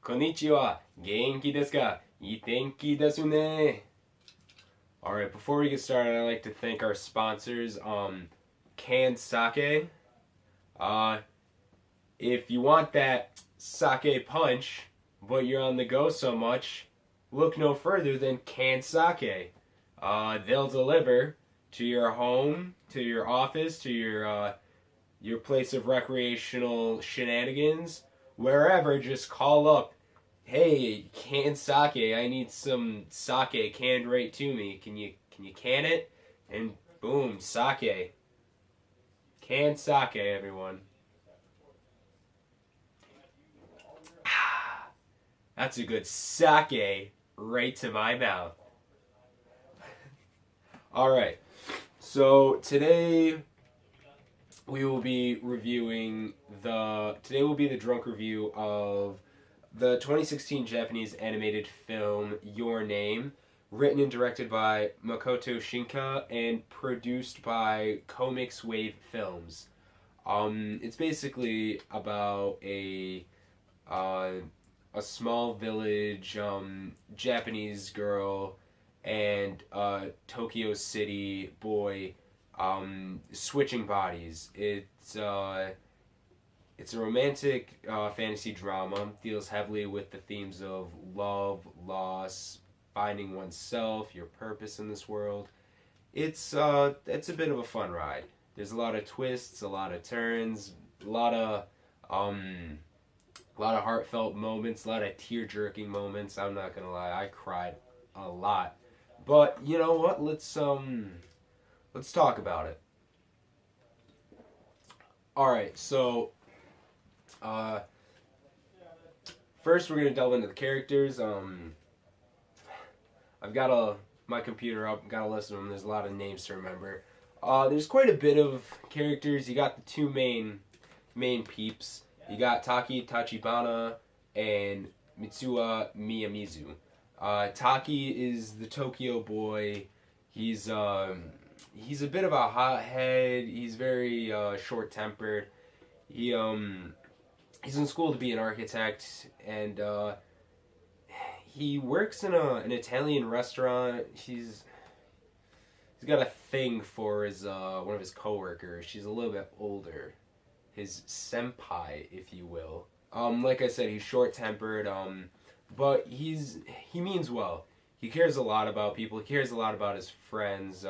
Konnichiwa. Genki desu ka? Ii tenki desu ne. Alright, before we get started, I'd like to thank our sponsors, Canned Sake. Uh, if you want that sake punch, but you're on the go so much, look no further than Canned Sake. They'll deliver to your home, to your office, to your place of recreational shenanigans, wherever. Just call up. Hey, canned sake. I need some sake canned right to me. Can you can it? And boom, sake. Canned sake, everyone. That's a good sake right to my mouth. All right. So today we will be reviewing today will be the drunk review of the 2016 Japanese animated film Your Name, written and directed by Makoto Shinka and produced by Comics Wave Films. It's basically about a small village Japanese girl and Tokyo City boy switching bodies. It's a romantic fantasy drama. Deals heavily with the themes of love, loss, finding oneself, your purpose in this world. It's a bit of a fun ride. There's a lot of twists, a lot of turns, a lot of heartfelt moments, a lot of tear-jerking moments. I'm not gonna lie, I cried a lot. But you know what? Let's talk about it. All right, so first we're gonna delve into the characters. I've got my computer up, got a list of them. There's a lot of names to remember. There's quite a bit of characters. You got the two main peeps. You got Taki Tachibana and Mitsuha Miyamizu. Taki is the Tokyo boy. He's a bit of a hothead. He's very short-tempered. He's in school to be an architect, and he works in an Italian restaurant. He's got a thing for his one of his coworkers. She's a little bit older, his senpai, if you will. Like I said, he's short-tempered. But he means well. He cares a lot about people. He cares a lot about his friends.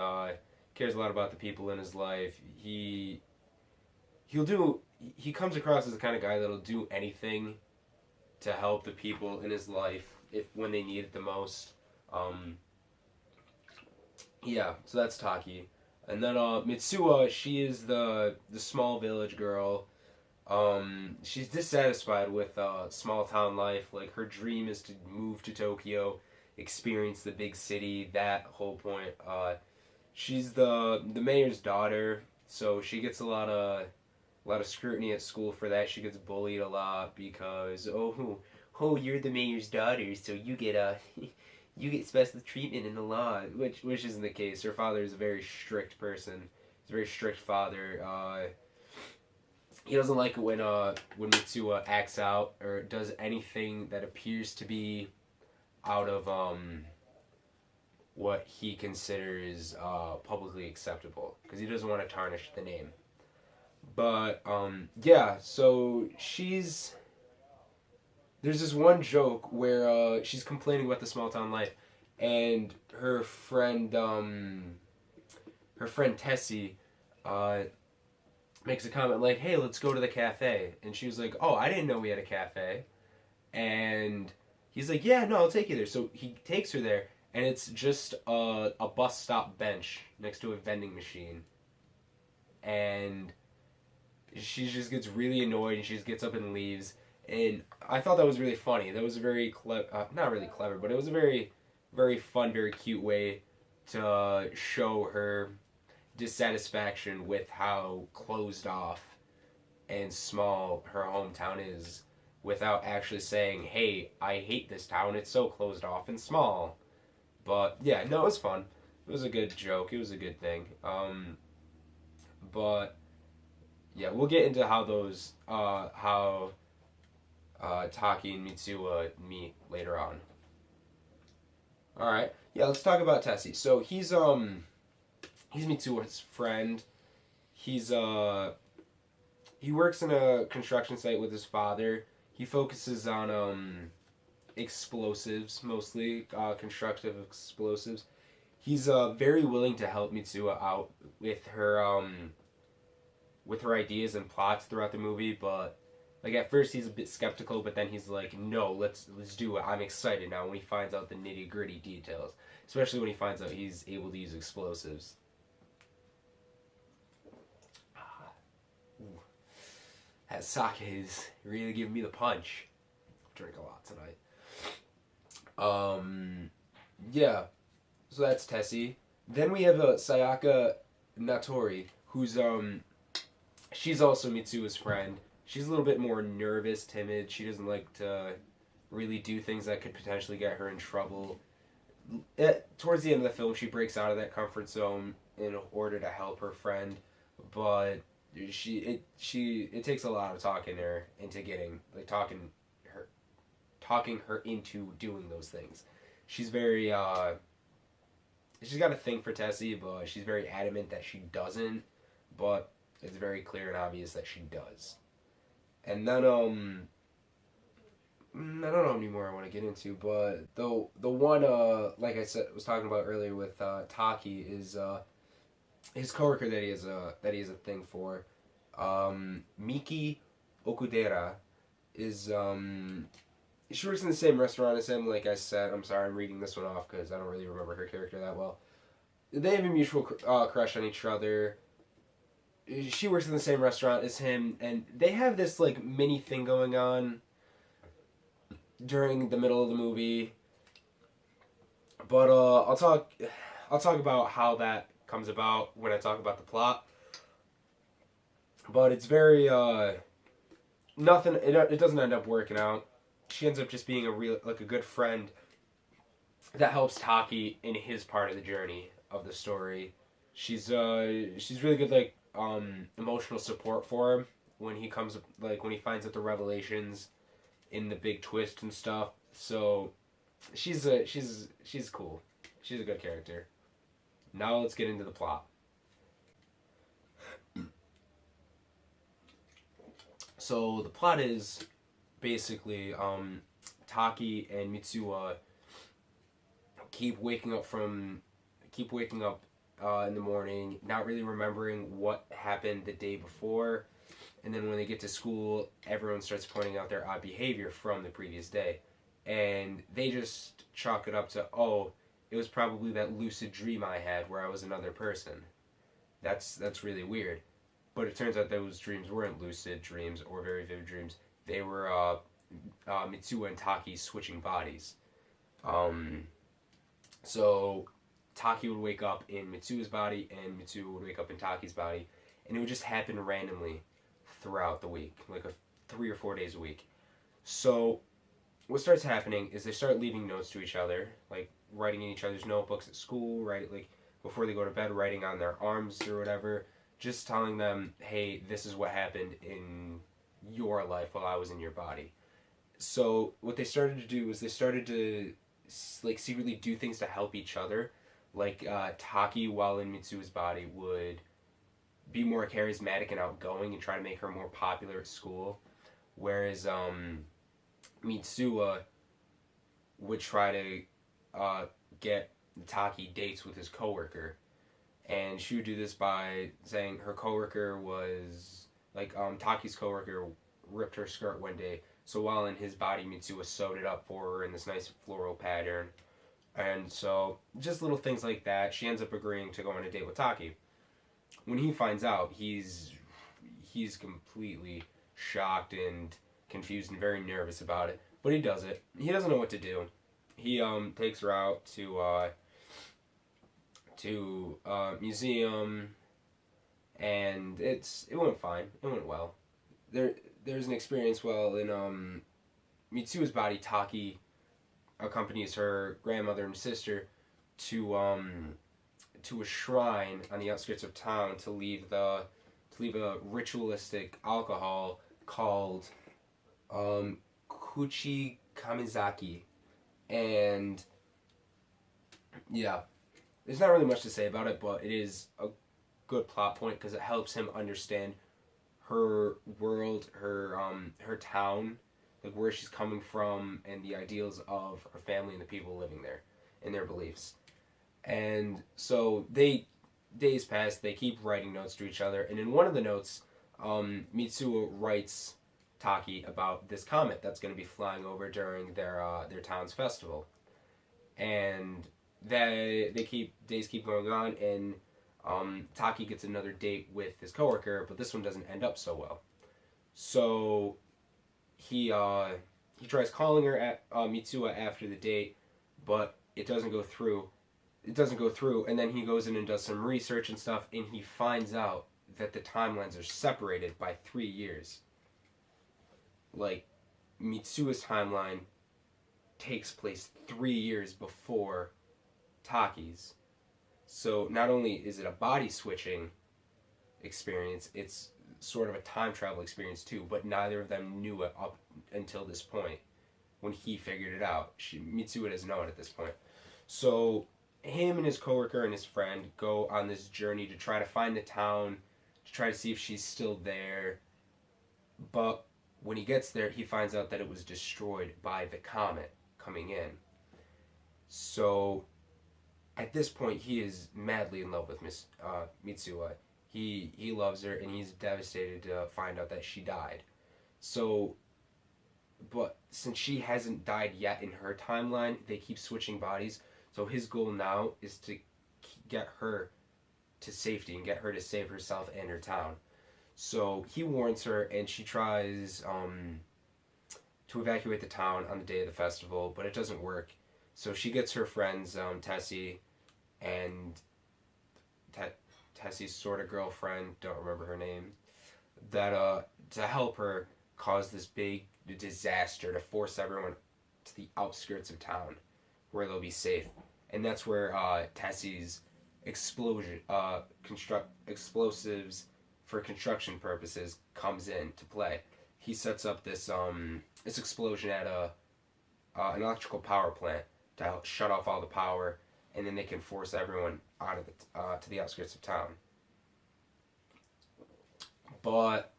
Cares a lot about the people in his life. He comes across as the kind of guy that'll do anything to help the people in his life when they need it the most. Yeah, so that's Taki. And then Mitsuha, she is the small village girl. She's dissatisfied with small town life. Like, her dream is to move to Tokyo, experience the big city, that whole point. She's the mayor's daughter, so she gets a lot of scrutiny at school for that. She gets bullied a lot because you're the mayor's daughter, so you get you get special treatment in the law, which isn't the case. Her father is a very strict person. He's a very strict father. He doesn't like it when Mitsuha acts out or does anything that appears to be out of what he considers publicly acceptable, because he doesn't want to tarnish the name. But yeah, so there's this one joke where she's complaining about the small town life, and her friend Tessie makes a comment like, "Hey, let's go to the cafe," and she was like, "Oh, I didn't know we had a cafe," and he's like, "Yeah, no, I'll take you there." So he takes her there, and it's just a bus stop bench next to a vending machine, and she just gets really annoyed, and she just gets up and leaves. And I thought that was really funny. That was a very not really clever, but it was a very, very fun, very cute way to show her dissatisfaction with how closed off and small her hometown is, without actually saying, "Hey, I hate this town. It's so closed off and small." But yeah, no, it was fun. It was a good joke. It was a good thing. But yeah, we'll get into how Taki and Mitsuha meet later on. All right, yeah, let's talk about Tessie. So he's Mitsuha's friend. He's he works in a construction site with his father. He focuses on explosives mostly, constructive explosives. He's very willing to help Mitsuha out with her ideas and plots throughout the movie, but like at first he's a bit skeptical, but then he's like, "No, let's do it. I'm excited now." When he finds out the nitty gritty details, especially when he finds out he's able to use explosives. Ooh, that sake is really giving me the punch. Drink a lot tonight. Yeah. So that's Tessie. Then we have Sayaka Natori, who's she's also Mitsuha's friend. She's a little bit more nervous, timid. She doesn't like to really do things that could potentially get her in trouble. Towards the end of the film, she breaks out of that comfort zone in order to help her friend, but it takes a lot of talking her into getting like talking her into doing those things. She's very she's got a thing for Tessie, but she's very adamant that she doesn't. But it's very clear and obvious that she does. And then I don't know how many more I want to get into, but the one like I said was talking about earlier with Taki is his coworker that he has a thing for. Miki Okudera is she works in the same restaurant as him. Like I said, I'm sorry, I'm reading this one off because I don't really remember her character that well. They have a mutual crush on each other. She works in the same restaurant as him, and they have this like mini thing going on during the middle of the movie. But I'll talk about how that comes about when I talk about the plot. But it's very nothing. It doesn't end up working out. She ends up just being a good friend that helps Taki in his part of the journey of the story. She's really good like emotional support for him when he when he finds out the revelations in the big twist and stuff. So she's cool. She's a good character. Now let's get into the plot. So the plot is basically Taki and Mitsuha keep waking up in the morning, not really remembering what happened the day before, and then when they get to school, everyone starts pointing out their odd behavior from the previous day, and they just chalk it up to, oh, it was probably that lucid dream I had where I was another person. That's really weird. But it turns out those dreams weren't lucid dreams or very vivid dreams. They were Mitsuha and Taki switching bodies. So Taki would wake up in Mitsuha's body and Mitsuha would wake up in Taki's body, and it would just happen randomly throughout the week, like 3 or 4 days a week. So what starts happening is they start leaving notes to each other, like writing in each other's notebooks at school, right? Like before they go to bed, writing on their arms or whatever, just telling them, hey, this is what happened in your life while I was in your body. So what they started to do is they started to like secretly do things to help each other. Like Taki, while in Mitsuha's body, would be more charismatic and outgoing and try to make her more popular at school, whereas Mitsuha would try to get Taki dates with his coworker, and she would do this by saying her coworker was like Taki's coworker ripped her skirt one day, so while in his body, Mitsuha sewed it up for her in this nice floral pattern. And so, just little things like that. She ends up agreeing to go on a date with Taki. When he finds out, he's completely shocked and confused and very nervous about it. But he does it. He doesn't know what to do. He takes her out to museum, and it went fine. It went well. There's an experience well in Mitsuha's body. Taki accompanies her grandmother and sister to a shrine on the outskirts of town to leave a ritualistic alcohol called Kuchi Kamizaki. And yeah, there's not really much to say about it, but it is a good plot point because it helps him understand her world, her town, like where she's coming from, and the ideals of her family and the people living there, and their beliefs. And so days pass. They keep writing notes to each other, and in one of the notes, Mitsuo writes Taki about this comet that's going to be flying over during their town's festival, and days keep going on, and Taki gets another date with his coworker, but this one doesn't end up so well. So he tries calling her at Mitsuo after the date, but it doesn't go through. And then he goes in and does some research and stuff, and he finds out that the timelines are separated by 3 years. Like, Mitsuo's timeline takes place 3 years before Taki's. So not only is it a body switching experience, it's sort of a time travel experience too, but neither of them knew it up until this point when he figured it out. Mitsuo doesn't know it at this point. So him and his coworker and his friend go on this journey to try to find the town, to try to see if she's still there. But when he gets there, he finds out that it was destroyed by the comet coming in. So at this point, he is madly in love with Mitsuo. He loves her, and he's devastated to find out that she died. So, but since she hasn't died yet in her timeline, they keep switching bodies. So his goal now is to get her to safety and get her to save herself and her town. So he warns her, and she tries to evacuate the town on the day of the festival, but it doesn't work. So she gets her friends, Tessie, and Tessie's sort of girlfriend, don't remember her name, that to help her cause this big disaster to force everyone to the outskirts of town where they'll be safe. And that's where Tessie's explosives for construction purposes comes in to play. He sets up this explosion at an electrical power plant to help shut off all the power, and then they can force everyone out of to the outskirts of town. But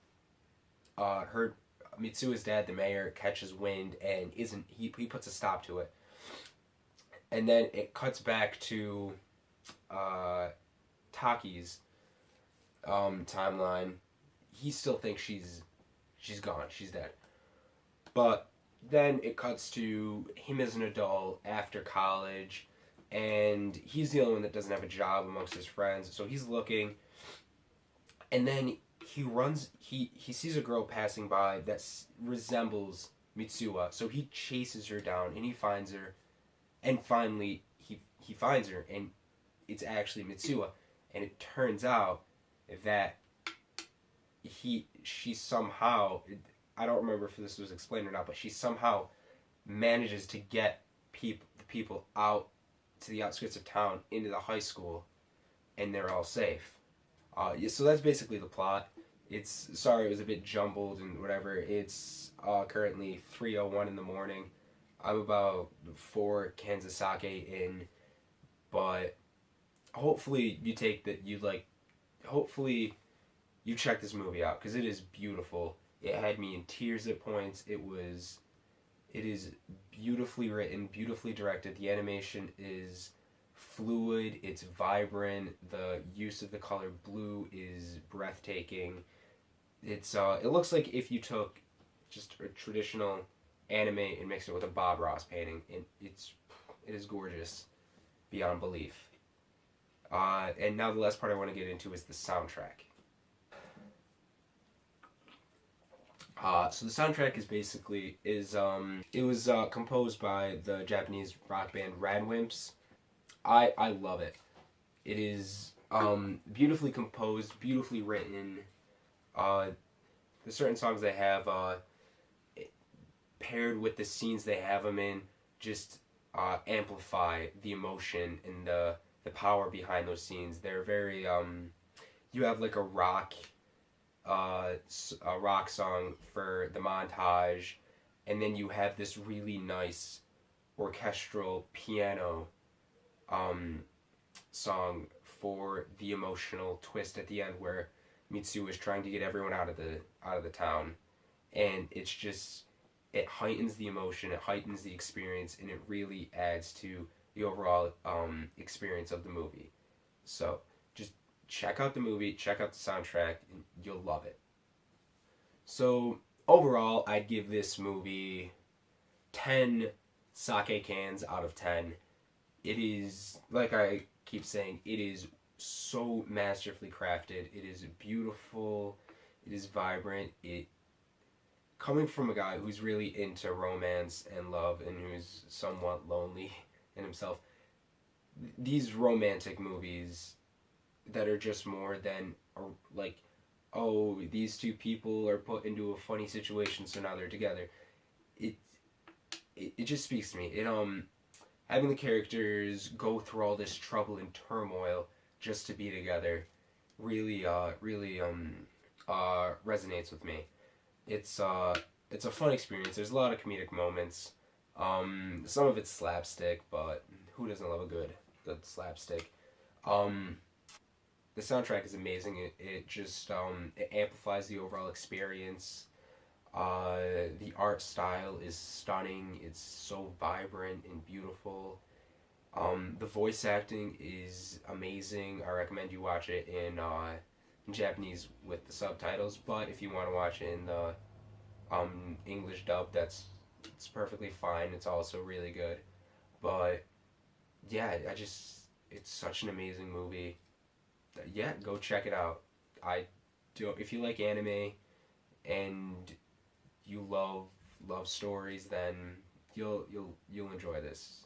her Mitsuo's dad, the mayor, catches wind and he puts a stop to it. And then it cuts back to Taki's timeline. He still thinks she's gone, she's dead. But then it cuts to him as an adult after college, and he's the only one that doesn't have a job amongst his friends. So he's looking, and then he sees a girl passing by that resembles Mitsuo. So he chases her down, and he finds her. And finally, he finds her, and it's actually Mitsuo. And it turns out that she somehow, I don't remember if this was explained or not, but she somehow manages to get the people out to the outskirts of town into the high school, and they're all safe. So that's basically the plot. Sorry it was a bit jumbled and whatever. It's currently 3:01 in the morning. I'm about 4 cans of sake in, but hopefully hopefully you check this movie out, because it is beautiful. It had me in tears at points. It is beautifully written, beautifully directed. The animation is fluid, it's vibrant, the use of the color blue is breathtaking. It looks like if you took just a traditional anime and mixed it with a Bob Ross painting, and it is gorgeous beyond belief. And now the last part I want to get into is the soundtrack. So the soundtrack it was composed by the Japanese rock band Radwimps. I love it. It is beautifully composed, beautifully written. The certain songs they have paired with the scenes they have them in just amplify the emotion and the power behind those scenes. They're very you have like a rock song for the montage, and then you have this really nice orchestral piano song for the emotional twist at the end where Mitsu is trying to get everyone out of the town, and it's just, it heightens the emotion, it heightens the experience, and it really adds to the overall experience of the movie. So just check out the movie, check out the soundtrack, and you'll love it. So overall, I'd give this movie 10 sake cans out of 10. It is, like I keep saying, it is so masterfully crafted. It is beautiful. It is vibrant. It, coming from a guy who's really into romance and love and who's somewhat lonely in himself, these romantic movies that are just more than like, oh, these two people are put into a funny situation, so now they're together. It it just speaks to me. It having the characters go through all this trouble and turmoil just to be together really resonates with me. It's a fun experience. There's a lot of comedic moments. Some of it's slapstick, but who doesn't love a good slapstick? The soundtrack is amazing. It just it amplifies the overall experience. The art style is stunning. It's so vibrant and beautiful. The voice acting is amazing. I recommend you watch it in Japanese with the subtitles. But if you want to watch it in the English dub, it's perfectly fine. It's also really good. But yeah, it's such an amazing movie. Yeah, go check it out. I do. If you like anime and you love stories, then you'll enjoy this.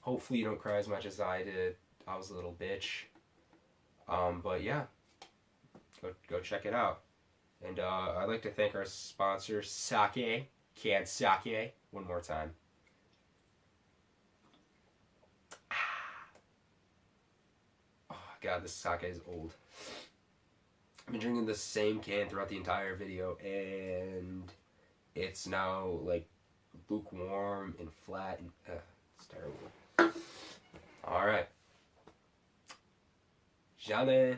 Hopefully you don't cry as much as I did. I was a little bitch. But yeah, go check it out. And I'd like to thank our sponsor, Sake, canned sake, one more time. Oh god, this sake is old. I've been drinking the same can throughout the entire video, and it's now like lukewarm and flat, and it's terrible. All right, jamais.